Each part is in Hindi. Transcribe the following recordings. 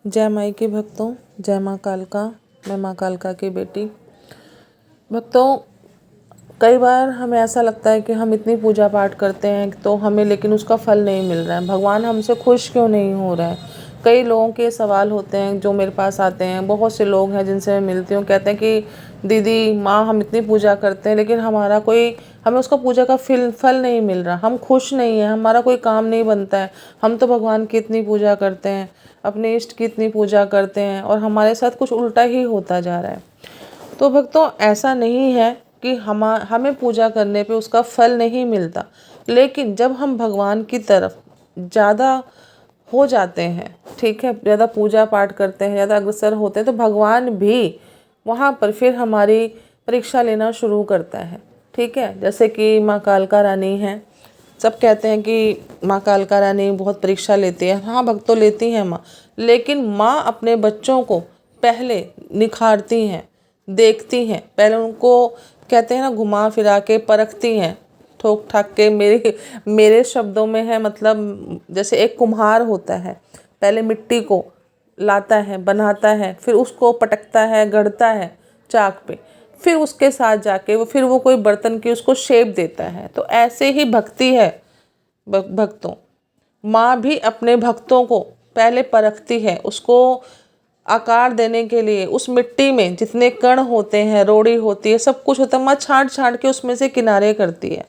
जय माई के भक्तों, जय माँ कालका। मैं माँ कालका की बेटी। भक्तों, कई बार हमें ऐसा लगता है कि हम इतनी पूजा पाठ करते हैं तो हमें लेकिन उसका फल नहीं मिल रहा है। भगवान हमसे खुश क्यों नहीं हो रहा है। कई लोगों के सवाल होते हैं जो मेरे पास आते हैं। बहुत से लोग हैं जिनसे मैं मिलती हूँ, कहते हैं कि दीदी माँ हम इतनी पूजा करते हैं लेकिन हमें उसका पूजा का फल नहीं मिल रहा। हम खुश नहीं हैं, हमारा कोई काम नहीं बनता है। हम तो भगवान की इतनी पूजा करते हैं, अपने इष्ट की इतनी पूजा करते हैं और हमारे साथ कुछ उल्टा ही होता जा रहा है। तो भक्तों, ऐसा नहीं है कि हमें पूजा करने पे उसका फल नहीं मिलता, लेकिन जब हम भगवान की तरफ ज़्यादा हो जाते हैं, ठीक है, ज़्यादा पूजा पाठ करते हैं, ज़्यादा अग्रसर होते हैं, तो भगवान भी वहाँ पर फिर हमारी परीक्षा लेना शुरू करता है। ठीक है, जैसे कि माँ कालका रानी हैं। सब कहते हैं कि माँ कालका रानी बहुत परीक्षा लेती है। हाँ भक्तों, लेती हैं माँ, लेकिन माँ अपने बच्चों को पहले निखारती हैं, देखती हैं। पहले उनको कहते हैं ना, घुमा फिरा के परखती हैं, ठोक ठाक के। मेरे शब्दों में है, मतलब जैसे एक कुम्हार होता है, पहले मिट्टी को लाता है, बनाता है, फिर उसको पटकता है, गढ़ता है चाक पे, फिर उसके साथ जाके वो कोई बर्तन की उसको शेप देता है। तो ऐसे ही भक्ति है भक्तों। माँ भी अपने भक्तों को पहले परखती है, उसको आकार देने के लिए उस मिट्टी में जितने कण होते हैं, रोड़ी होती है, सब कुछ होता है, माँ छांट छांट के उसमें से किनारे करती है।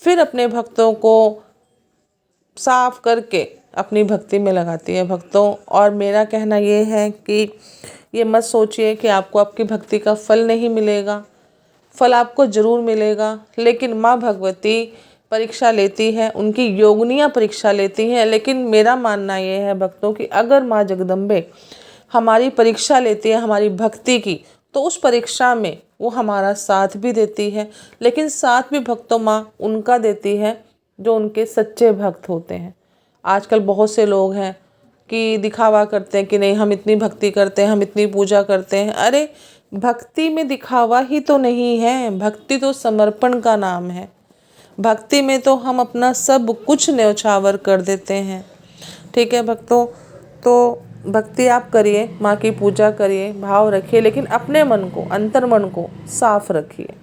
फिर अपने भक्तों को साफ करके अपनी भक्ति में लगाती है भक्तों। और मेरा कहना ये है कि ये मत सोचिए कि आपको आपकी भक्ति का फल नहीं मिलेगा। फल आपको जरूर मिलेगा, लेकिन माँ भगवती परीक्षा लेती है, उनकी योगिनियाँ परीक्षा लेती हैं। लेकिन मेरा मानना ये है भक्तों कि अगर माँ जगदम्बे हमारी परीक्षा लेती है हमारी भक्ति की, तो उस परीक्षा में वो हमारा साथ भी देती है। लेकिन साथ भी भक्तों माँ उनका देती है जो उनके सच्चे भक्त होते हैं। आजकल बहुत से लोग हैं कि दिखावा करते हैं कि नहीं हम इतनी भक्ति करते हैं, हम इतनी पूजा करते हैं। अरे, भक्ति में दिखावा ही तो नहीं है, भक्ति तो समर्पण का नाम है। भक्ति में तो हम अपना सब कुछ न्यौछावर कर देते हैं। ठीक है भक्तों, तो भक्ति आप करिए, माँ की पूजा करिए, भाव रखिए, लेकिन अपने मन को, अंतर मन को साफ रखिए।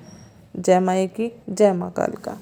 जय माँ की, जय माँ कालका।